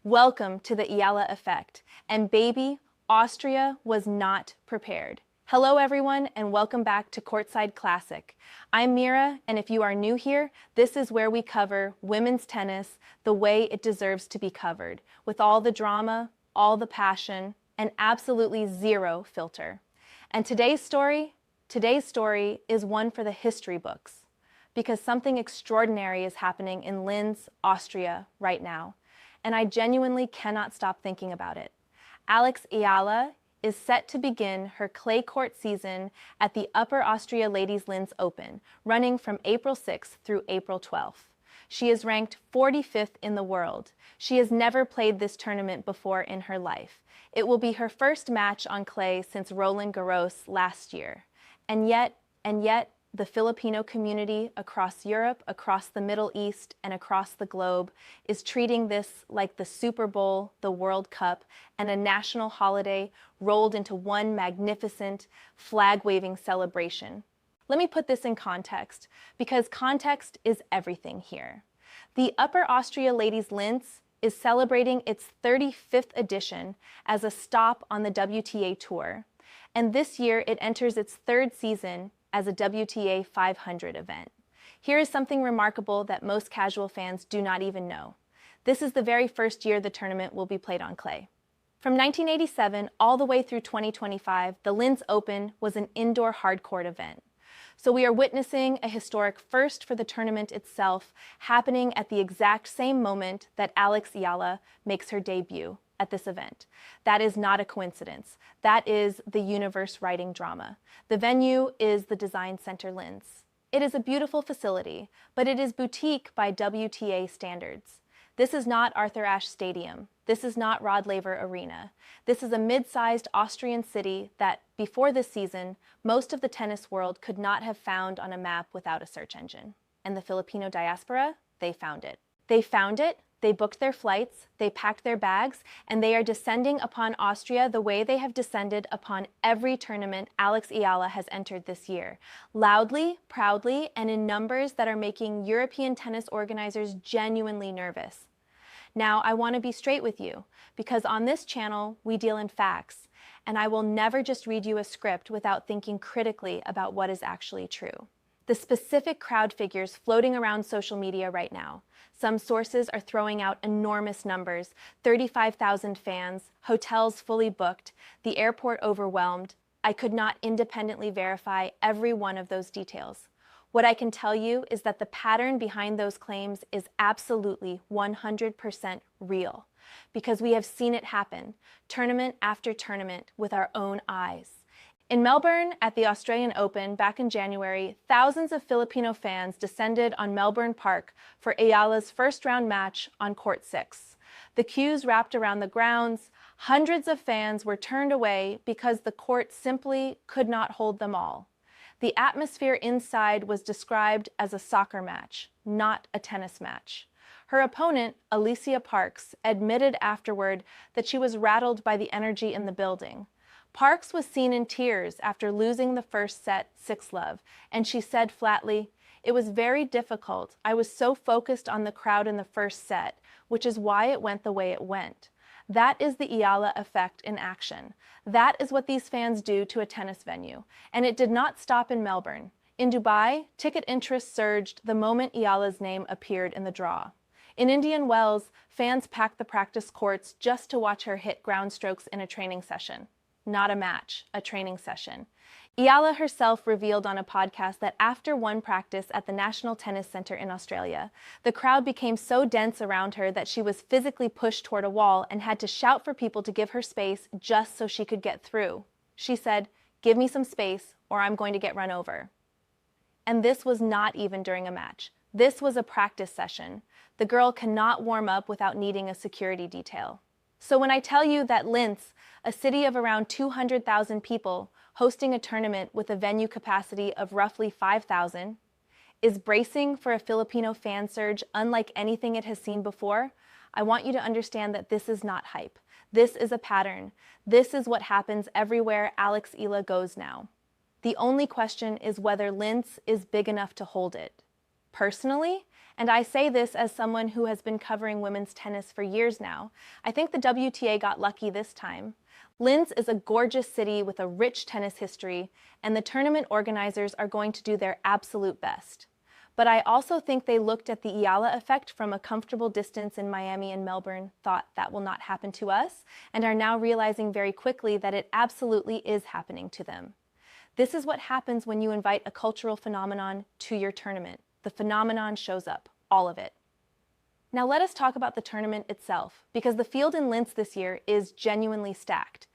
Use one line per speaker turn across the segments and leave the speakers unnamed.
Welcome to the Eala effect. And baby, Austria was not prepared. Hello everyone and welcome back to Courtside Classic. I'm Mira, and if you are new here, this is where we cover women's tennis the way it deserves to be covered, with all the drama, all the passion, and absolutely zero filter. And today's story is one for the history books, because something extraordinary is happening in Linz, Austria right now. And I genuinely cannot stop thinking about it. Alex Eala is set to begin her clay court season at the Upper Austria Ladies Linz Open, running from April 6th through April 12th. She is ranked 45th in the world. She has never played this tournament before in her life. It will be her first match on clay since Roland Garros last year. And yet, the Filipino community across Europe, across the Middle East, and across the globe is treating this like the Super Bowl, the World Cup, and a national holiday rolled into one magnificent, flag-waving celebration. Let me put this in context, because context is everything here. The Upper Austria Ladies Linz is celebrating its 35th edition as a stop on the WTA Tour, and this year it enters its third season as a WTA 500 event. Here is something remarkable that most casual fans do not even know. This is the very first year the tournament will be played on clay. From 1987 all the way through 2025, the Linz Open was an indoor hardcourt event. So we are witnessing a historic first for the tournament itself, happening at the exact same moment that Alex Eala makes her debut at this event. That is not a coincidence. That is the universe writing drama. The venue is the Design Center Linz. It is a beautiful facility, but it is boutique by WTA standards. This is not Arthur Ashe Stadium. This is not Rod Laver Arena. This is a mid-sized Austrian city that, before this season, most of the tennis world could not have found on a map without a search engine. And the Filipino diaspora, they found it. They found it. They booked their flights, they packed their bags, and they are descending upon Austria the way they have descended upon every tournament Alex Eala has entered this year. Loudly, proudly, and in numbers that are making European tennis organizers genuinely nervous. Now, I want to be straight with you, because on this channel, we deal in facts, and I will never just read you a script without thinking critically about what is actually true. The specific crowd figures floating around social media right now. Some sources are throwing out enormous numbers, 35,000 fans, hotels fully booked, the airport overwhelmed. I could not independently verify every one of those details. What I can tell you is that the pattern behind those claims is absolutely 100% real, because we have seen it happen, tournament after tournament, with our own eyes. In Melbourne, at the Australian Open back in January, thousands of Filipino fans descended on Melbourne Park for Eala's first-round match on Court 6. The queues wrapped around the grounds. Hundreds of fans were turned away because the court simply could not hold them all. The atmosphere inside was described as a soccer match, not a tennis match. Her opponent, Alicia Parks, admitted afterward that she was rattled by the energy in the building. Parks was seen in tears after losing the first set 6-love, and she said flatly, "It was very difficult. I was so focused on the crowd in the first set, which is why it went the way it went." That is the Eala effect in action. That is what these fans do to a tennis venue, and it did not stop in Melbourne. In Dubai, ticket interest surged the moment Eala's name appeared in the draw. In Indian Wells, fans packed the practice courts just to watch her hit ground strokes in a training session. Not a match, a training session. Eala herself revealed on a podcast that after one practice at the National Tennis Centre in Australia, the crowd became so dense around her that she was physically pushed toward a wall and had to shout for people to give her space just so she could get through. She said, "Give me some space or I'm going to get run over." And this was not even during a match. This was a practice session. The girl cannot warm up without needing a security detail. So when I tell you that Linz, a city of around 200,000 people, hosting a tournament with a venue capacity of roughly 5,000, is bracing for a Filipino fan surge unlike anything it has seen before, I want you to understand that this is not hype. This is a pattern. This is what happens everywhere Alex Eala goes now. The only question is whether Linz is big enough to hold it. Personally, And I say this as someone who has been covering women's tennis for years now. I think the WTA got lucky this time. Linz is a gorgeous city with a rich tennis history, and the tournament organizers are going to do their absolute best. But I also think they looked at the Eala effect from a comfortable distance in Miami and Melbourne, thought that will not happen to us, and are now realizing very quickly that it absolutely is happening to them. This is what happens when you invite a cultural phenomenon to your tournament. The phenomenon shows up, all of it. Now let us talk about the tournament itself, because the field in Linz this year is genuinely stacked.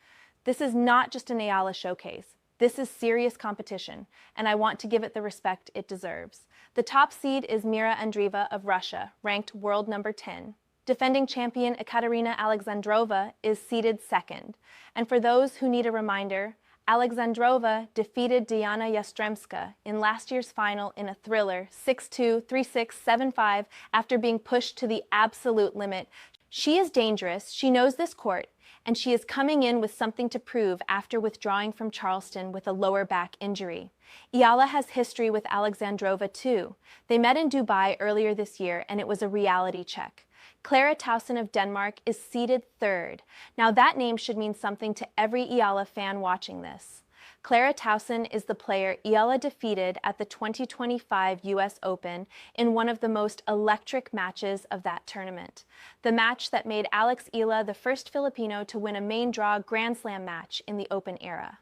This is not just an Eala showcase. This is serious competition, and I want to give it the respect it deserves. The top seed is Mira Andreeva of Russia, ranked world number 10. Defending champion Ekaterina Alexandrova is seeded second. And for those who need a reminder, Alexandrova defeated Diana Yastremska in last year's final in a thriller 6-2, 3-6, 7-5 after being pushed to the absolute limit. She is dangerous, she knows this court, and she is coming in with something to prove after withdrawing from Charleston with a lower back injury. Eala has history with Alexandrova too. They met in Dubai earlier this year, and it was a reality check. Clara Tauson of Denmark is seeded third. Now that name should mean something to every Eala fan watching this. Clara Tauson is the player Eala defeated at the 2025 US Open in one of the most electric matches of that tournament. The match that made Alex Eala the first Filipino to win a main draw Grand Slam match in the Open era.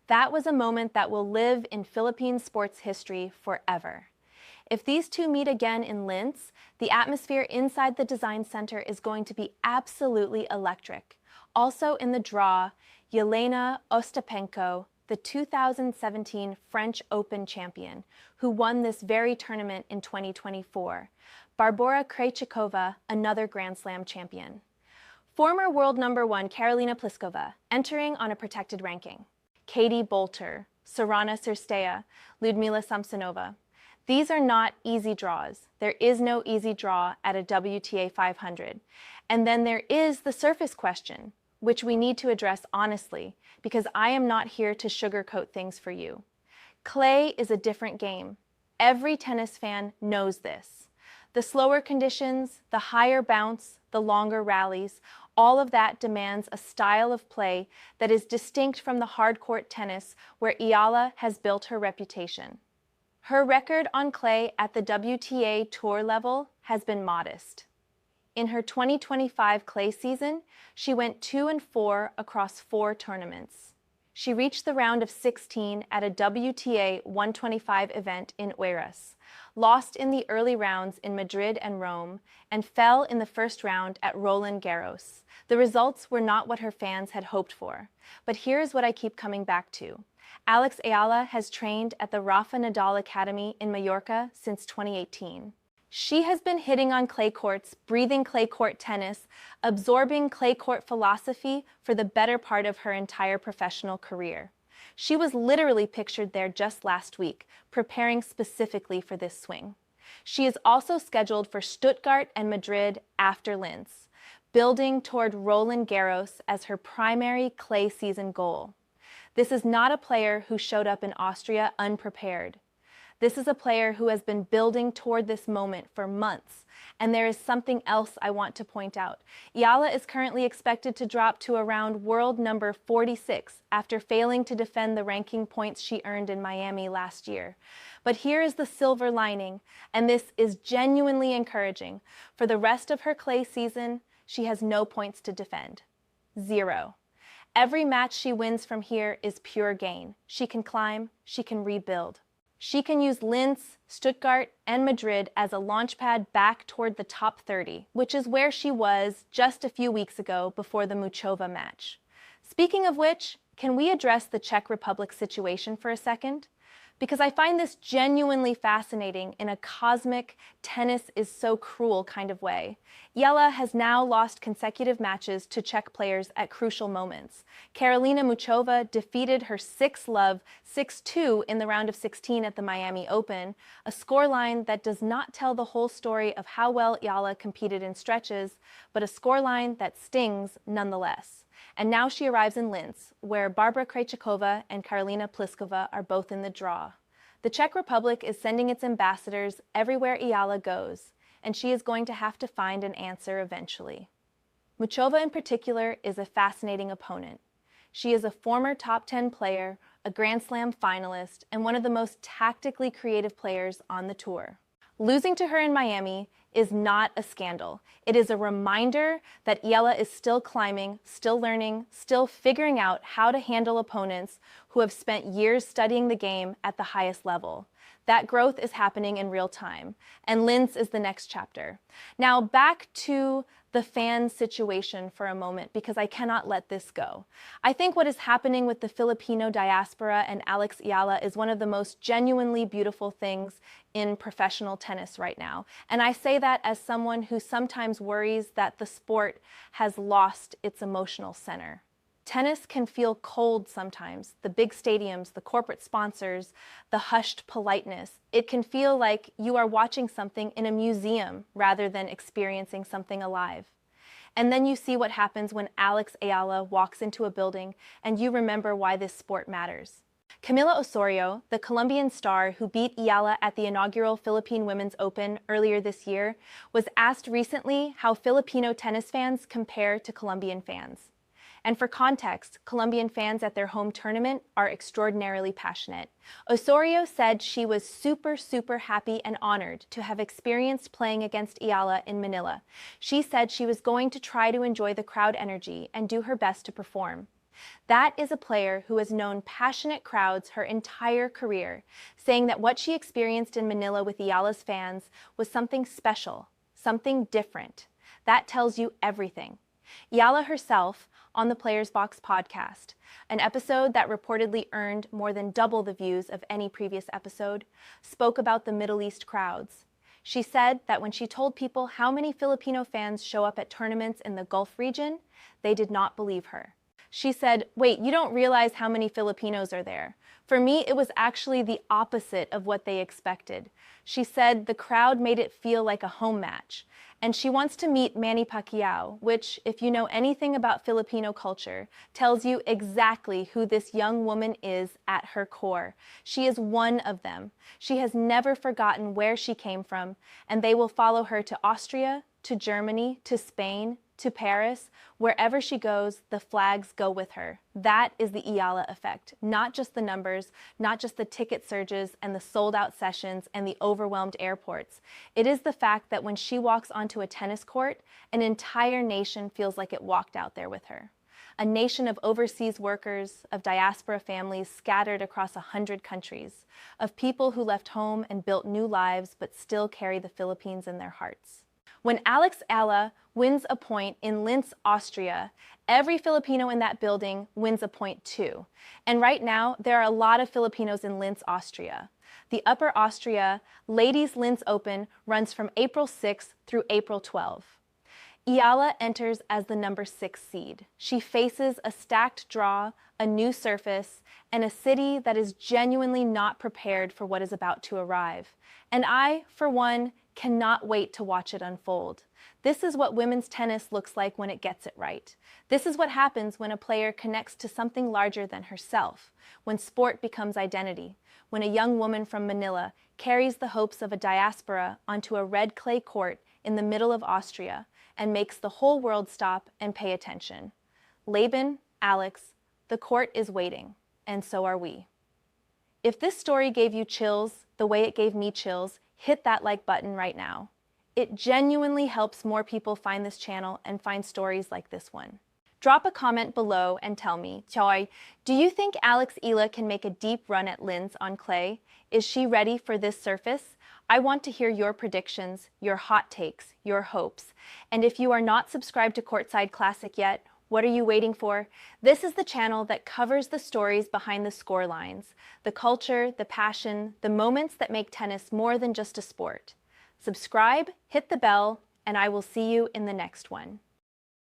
That was a moment that will live in Philippine sports history forever. If these two meet again in Linz, the atmosphere inside the design center is going to be absolutely electric. Also in the draw, Yelena Ostapenko, the 2017 French Open champion, who won this very tournament in 2024. Barbora Krejcikova, another Grand Slam champion. Former world number 1 Karolina Pliskova, entering on a protected ranking. Katie Boulter, Sorana Cirstea, Ludmila Samsonova. These are not easy draws. There is no easy draw at a WTA 500. And then there is the surface question, which we need to address honestly, because I am not here to sugarcoat things for you. Clay is a different game. Every tennis fan knows this. The slower conditions, the higher bounce, the longer rallies, all of that demands a style of play that is distinct from the hard court tennis where Eala has built her reputation. Her record on clay at the WTA Tour level has been modest. In her 2025 clay season, she went 2-4 across 4 tournaments. She reached the round of 16 at a WTA 125 event in Oeiras, lost in the early rounds in Madrid and Rome, and fell in the first round at Roland Garros. The results were not what her fans had hoped for. But here's what I keep coming back to. Alex Eala has trained at the Rafa Nadal Academy in Mallorca since 2018. She has been hitting on clay courts, breathing clay court tennis, absorbing clay court philosophy for the better part of her entire professional career. She was literally pictured there just last week, preparing specifically for this swing. She is also scheduled for Stuttgart and Madrid after Linz, building toward Roland Garros as her primary clay season goal. This is not a player who showed up in Austria unprepared. This is a player who has been building toward this moment for months. And there is something else I want to point out. Eala is currently expected to drop to around world number 46 after failing to defend the ranking points she earned in Miami last year. But here is the silver lining, and this is genuinely encouraging. For the rest of her clay season, she has no points to defend. 0. Every match she wins from here is pure gain. She can climb, she can rebuild. She can use Linz, Stuttgart, and Madrid as a launchpad back toward the top 30, which is where she was just a few weeks ago before the Muchova match. Speaking of which, can we address the Czech Republic situation for a second? Because I find this genuinely fascinating in a cosmic, tennis is so cruel kind of way. Eala has now lost consecutive matches to Czech players at crucial moments. Karolina Muchova defeated her 6-love 6-2 in the round of 16 at the Miami Open, a scoreline that does not tell the whole story of how well Eala competed in stretches, but a scoreline that stings nonetheless. And now she arrives in Linz, where Barbora Krejcikova and Karolina Pliskova are both in the draw. The Czech Republic is sending its ambassadors everywhere Eala goes. and she is going to have to find an answer eventually. Muchova in particular is a fascinating opponent. She is a former top 10 player, a Grand Slam finalist, and one of the most tactically creative players on the tour. Losing to her in Miami is not a scandal. It is a reminder that Eala is still climbing, still learning, still figuring out how to handle opponents who have spent years studying the game at the highest level. That growth is happening in real time, and Linz is the next chapter. Now back to the fan situation for a moment, because I cannot let this go. I think what is happening with the Filipino diaspora and Alex Eala is one of the most genuinely beautiful things in professional tennis right now. And I say that as someone who sometimes worries that the sport has lost its emotional center. Tennis can feel cold sometimes. The big stadiums, the corporate sponsors, the hushed politeness. It can feel like you are watching something in a museum rather than experiencing something alive. And then you see what happens when Alex Eala walks into a building and you remember why this sport matters. Camila Osorio, the Colombian star who beat Eala at the inaugural Philippine Women's Open earlier this year, was asked recently how Filipino tennis fans compare to Colombian fans. And for context, Colombian fans at their home tournament are extraordinarily passionate. Osorio said she was super happy and honored to have experienced playing against Eala in Manila. She said she was going to try to enjoy the crowd energy and do her best to perform. That is a player who has known passionate crowds her entire career, saying that what she experienced in Manila with Eala's fans was something special, something different. That tells you everything. Eala herself, on the Players Box podcast, an episode that reportedly earned more than double the views of any previous episode, spoke about the Middle East crowds. She said that when she told people how many Filipino fans show up at tournaments in the Gulf region, they did not believe her. She said, "Wait, you don't realize how many Filipinos are there. For me, it was actually the opposite of what they expected." She said the crowd made it feel like a home match. And she wants to meet Manny Pacquiao, which, if you know anything about Filipino culture, tells you exactly who this young woman is at her core. She is one of them. She has never forgotten where she came from, and they will follow her to Austria, to Germany, to Spain, to Paris. Wherever she goes, the flags go with her. That is the Eala effect. Not just the numbers, not just the ticket surges and the sold-out sessions and the overwhelmed airports. It is the fact that when she walks onto a tennis court, an entire nation feels like it walked out there with her. A nation of overseas workers, of diaspora families scattered across 100 countries, of people who left home and built new lives but still carry the Philippines in their hearts. When Alex Eala wins a point in Linz, Austria, every Filipino in that building wins a point too. And right now, there are a lot of Filipinos in Linz, Austria. The Upper Austria Ladies Linz Open runs from April 6th through April 12th. Eala enters as the number 6 seed. She faces a stacked draw, a new surface, and a city that is genuinely not prepared for what is about to arrive. And I, for one, cannot wait to watch it unfold. This is what women's tennis looks like when it gets it right. This is what happens when a player connects to something larger than herself, when sport becomes identity, when a young woman from Manila carries the hopes of a diaspora onto a red clay court in the middle of Austria and makes the whole world stop and pay attention. Laban, Alex, the court is waiting, and so are we. If this story gave you chills the way it gave me chills, hit that like button right now. It genuinely helps more people find this channel and find stories like this one. Drop a comment below and tell me, Choy, do you think Alex Eala can make a deep run at Linz on clay? Is she ready for this surface? I want to hear your predictions, your hot takes, your hopes. And if you are not subscribed to Courtside Classic yet, what are you waiting for? This is the channel that covers the stories behind the score lines, the culture, the passion, the moments that make tennis more than just a sport. Subscribe, hit the bell, and I will see you in the next one.